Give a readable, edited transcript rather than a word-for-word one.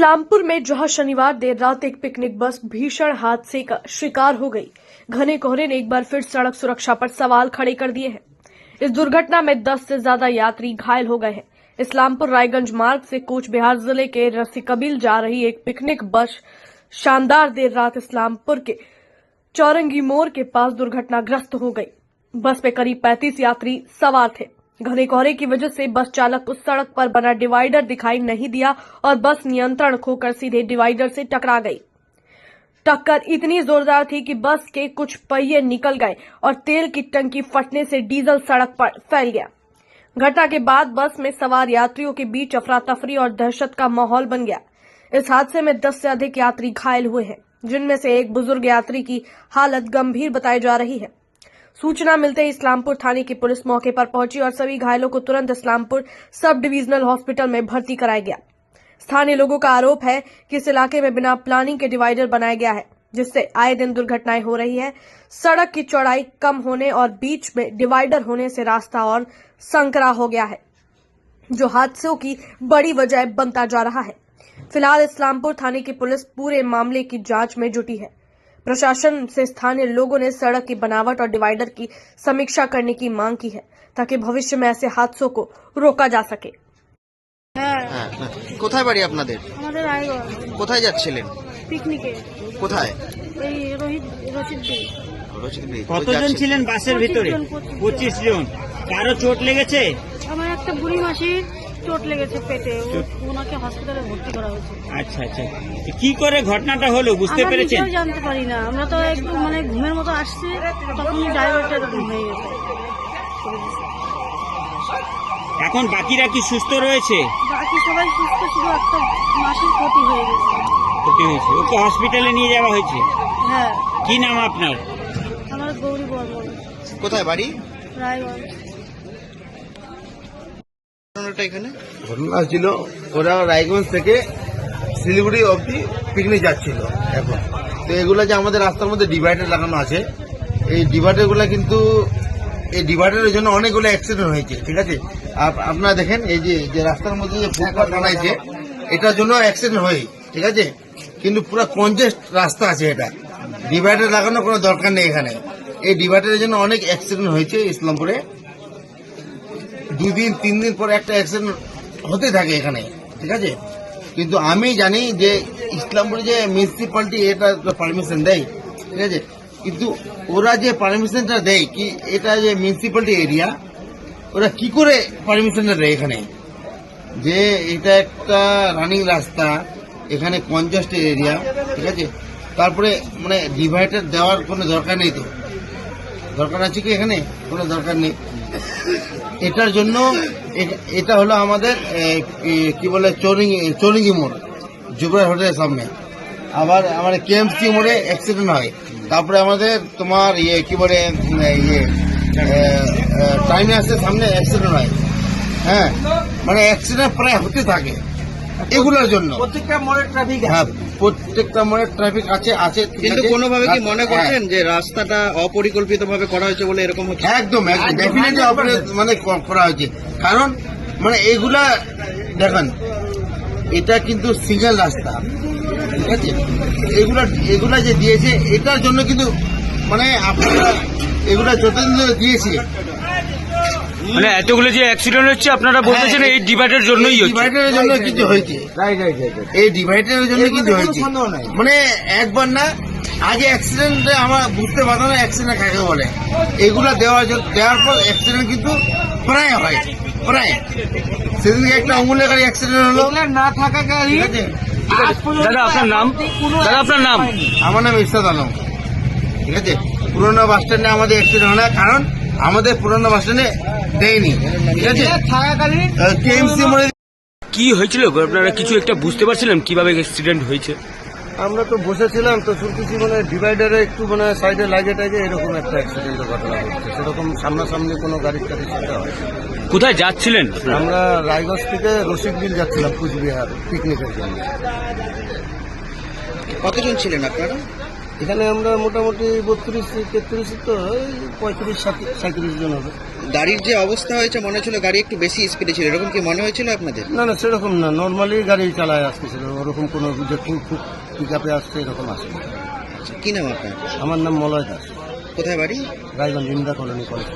इस्लामपुर में जहां शनिवार देर रात एक पिकनिक बस भीषण हादसे का शिकार हो गई, घने कोहरे ने एक बार फिर सड़क सुरक्षा पर सवाल खड़े कर दिए हैं। इस दुर्घटना में 10 से ज्यादा यात्री घायल हो गए हैं। इस्लामपुर रायगंज मार्ग से कूच बिहार जिले के रसीकबील जा रही एक पिकनिक बस शानदार देर रात इस्लामपुर के चौरंगी मोड़ के पास दुर्घटनाग्रस्त हो गई। बस में करीब 35 यात्री सवार थे। घने कोहरे की वजह से बस चालक को सड़क पर बना डिवाइडर दिखाई नहीं दिया और बस नियंत्रण खोकर सीधे डिवाइडर से टकरा गई। टक्कर इतनी जोरदार थी कि बस के कुछ पहिए निकल गए और तेल की टंकी फटने से डीजल सड़क पर फैल गया। घटना के बाद बस में सवार यात्रियों के बीच अफरा तफरी और दहशत का माहौल बन गया। इस हादसे में 10 से अधिक यात्री घायल हुए हैं, जिनमें से एक बुजुर्ग यात्री की हालत गंभीर बताई जा रही है। सूचना मिलते ही इस्लामपुर थाने की पुलिस मौके पर पहुंची और सभी घायलों को तुरंत इस्लामपुर सब डिविजनल हॉस्पिटल में भर्ती कराया गया। स्थानीय लोगों का आरोप है कि इस इलाके में बिना प्लानिंग के डिवाइडर बनाया गया है, जिससे आए दिन दुर्घटनाएं हो रही है। सड़क की चौड़ाई कम होने और बीच में डिवाइडर होने से रास्ता और संकरा हो गया है, जो हादसों की बड़ी वजह बनता जा रहा है। फिलहाल इस्लामपुर थाने की पुलिस पूरे मामले की जांच में जुटी है। प्रशासन से स्थानीय लोगों ने सड़क की बनावट और डिवाइडर की समीक्षा करने की मांग की है, ताकि भविष्य में ऐसे हादसों को रोका जा सके। কোথায় বাড়ি আপনাদের? আমাদের রায়গঞ্জ। কোথায় যাচ্ছিলেন? পিকনিকে। কোথায়? এই রশিদপুর। রশিদপুর। কতজন ছিলেন বাসের ভিতরে? 25 জন। কারো চোট লেগেছে? আমার একটা বুড়ি মাসির চোট লেগেছে পেটে, ওনাকে হসপিটালে ভর্তি করা হয়েছে। আচ্ছা আচ্ছা, কি করে ঘটনাটা হলো বুঝতে পেরেছেন? আমরা জানতে পারি না, আমরা তো একটু ঘুমের মতো আসছি, তখন ড্রাইভারটা ঘুম হয়ে গেছে। এখন বাকিরা কি সুস্থ রয়েছে? বাকি সবাই সুস্থ, শুধু একটা মাসির ক্ষতি হয়ে গেছে। ক্ষতি হয়েছে, ওকে হসপিটালে নিয়ে যাওয়া হয়েছে। হ্যাঁ। কি নাম আপনার? আমার গৌরী বর্মন। কোথায় বাড়ি? রায়গঞ্জ। ঘটনাটা এখানে ঘটনা ছিল, ওরা রায়গঞ্জ থেকে শিলিগুড়ি অবধি পিকনিক যাচ্ছিল। এখন তো এগুলো যে আমাদের রাস্তার মধ্যে ডিভাইডার লাগানো আছে, এই ডিভাইডারগুলো কিন্তু এই ডিভাইডারের জন্য অনেকগুলো অ্যাক্সিডেন্ট হয়েছে। ঠিক আছে, আপনারা দেখেন এই যে রাস্তার মধ্যে যে ফুটপাথ বানাইছে, এটার জন্য অ্যাক্সিডেন্ট হয়। ঠিক আছে, কিন্তু পুরো কনজেস্ট রাস্তা আছে, এটা ডিভাইডার লাগানোর কোনো দরকার নেই এখানে। এই ডিভাইডারের জন্য অনেক অ্যাক্সিডেন্ট হয়েছে ইসলামপুরে। 2 দিন 3 দিন পরে একটা অ্যাক্সিডেন্ট হতে থাকে এখানে। ঠিক আছে, কিন্তু আমি জানি যে ইসলামপুরে যে মিউনিসিপ্যালিটি এটা পারমিশন দেয়। ঠিক আছে, কিন্তু ওরা যে পারমিশনটা দেয় কি, এটা যে মিউনিসিপ্যালিটি এরিয়া, ওরা কি করে পারমিশনটা দেয় এখানে? যে এটা একটা রানিং রাস্তা, এখানে কনজেস্ট এরিয়া। ঠিক আছে, তারপরে ডিভাইডার দেওয়ার কোনো দরকার নেই। তো দরকার আছে কি এখানে? কোনো দরকার নেই। এটার জন্য এটা হলো আমাদের কি বলে চৌরঙ্গি মোড়, যুবরাজ হোটেলের সামনে। আবার আমাদের কেএমসি মোড়ে অ্যাক্সিডেন্ট হয়। তারপরে আমাদের তোমার কি বলে টাইমে আসে সামনে অ্যাক্সিডেন্ট হয়। হ্যাঁ, অ্যাক্সিডেন্ট প্রায় হতে থাকে এগুলোর জন্য। প্রত্যেকটা মোড়ে ট্রাফিক, হ্যাঁ প্রত্যেকটা মোড়ে ট্রাফিক আছে। কিন্তু কোনোভাবে কি মনে করছেন যে রাস্তাটা অপরিকল্পিতভাবে করা হয়েছে বলে এরকম হচ্ছে? একদম ডেফিনেটলি করা হয়েছে। কারণ এগুলা দেখেন, এটা কিন্তু সিঙ্গেল রাস্তা। ঠিক আছে, এগুলা যে দিয়েছে এটার জন্য কিন্তু আপনারা এগুলা যতদিন দিয়েছে, এতগুলো যে অ্যাক্সিডেন্ট হচ্ছে আপনারা বলতেছেন এই ডিভাইডারের জন্যই হচ্ছে। ডিভাইডারের জন্য কিন্তু হয়েছে। এই ডিভাইডারের জন্য কিন্তু হয়েছে। একবার না, আগে অ্যাক্সিডেন্টে আমরা বুঝতে পারতাম না অ্যাক্সিডেন্ট কাকে বলে। এগুলা দেওয়ার পর অ্যাক্সিডেন্ট কিন্তু প্রায় হয়। সেদিনকে একটা অমূল্য গাড়ি অ্যাক্সিডেন্ট হলো, না থাকা গাড়ি। ঠিক আছে, দাদা আপনার নাম? দাদা আপনার নাম? আমার নাম ইরশাদ আলম। ঠিক আছে, পুরোনো বাস স্ট্যান্ডে আমাদের অ্যাক্সিডেন্ট হয় না, কারণ আমাদের পুরোনো বাস স্ট্যান্ডে দেয়নি। ঠিক আছে, কেএমসি মোড়ে কি হয়েছিল আপনারা কিছু একটা বুঝতে পারছিলেন কিভাবে অ্যাক্সিডেন্ট হয়েছে? আমরা তো বসেছিলাম, তো শুনতেছি ডিভাইডারে একটু সাইডে লাগে টাইগে এরকম একটা অ্যাক্সিডেন্টের ঘটনা হচ্ছে। সেরকম সামনাসামনি কোনো গাড়ির সাথে হয়। কোথায় যাচ্ছিলেন? আমরা রায়গঞ্জ থেকে রশিদবিল যাচ্ছিলাম কুচবিহার পিকনিকের জন্য। কতজন ছিলেন আপনারা? এখানে আমরা মোটামুটি 32-33 তো 35-37 জন হবে। গাড়ির যে অবস্থা হয়েছে মনে হচ্ছিল গাড়ি একটু বেশি স্পিডে ছিল, এরকম কি মনে হয়েছিল আপনাদের? না না, সেরকম না, নর্মালি গাড়ি চালায় আসতেছিল, ওরকম কোনো যে খুব পিক আপে আসছে এরকম আসে। কি নাম আপনার? আমার নাম মলয় দাস, কোথায় বাড়ি? Raiganj Indira colony college.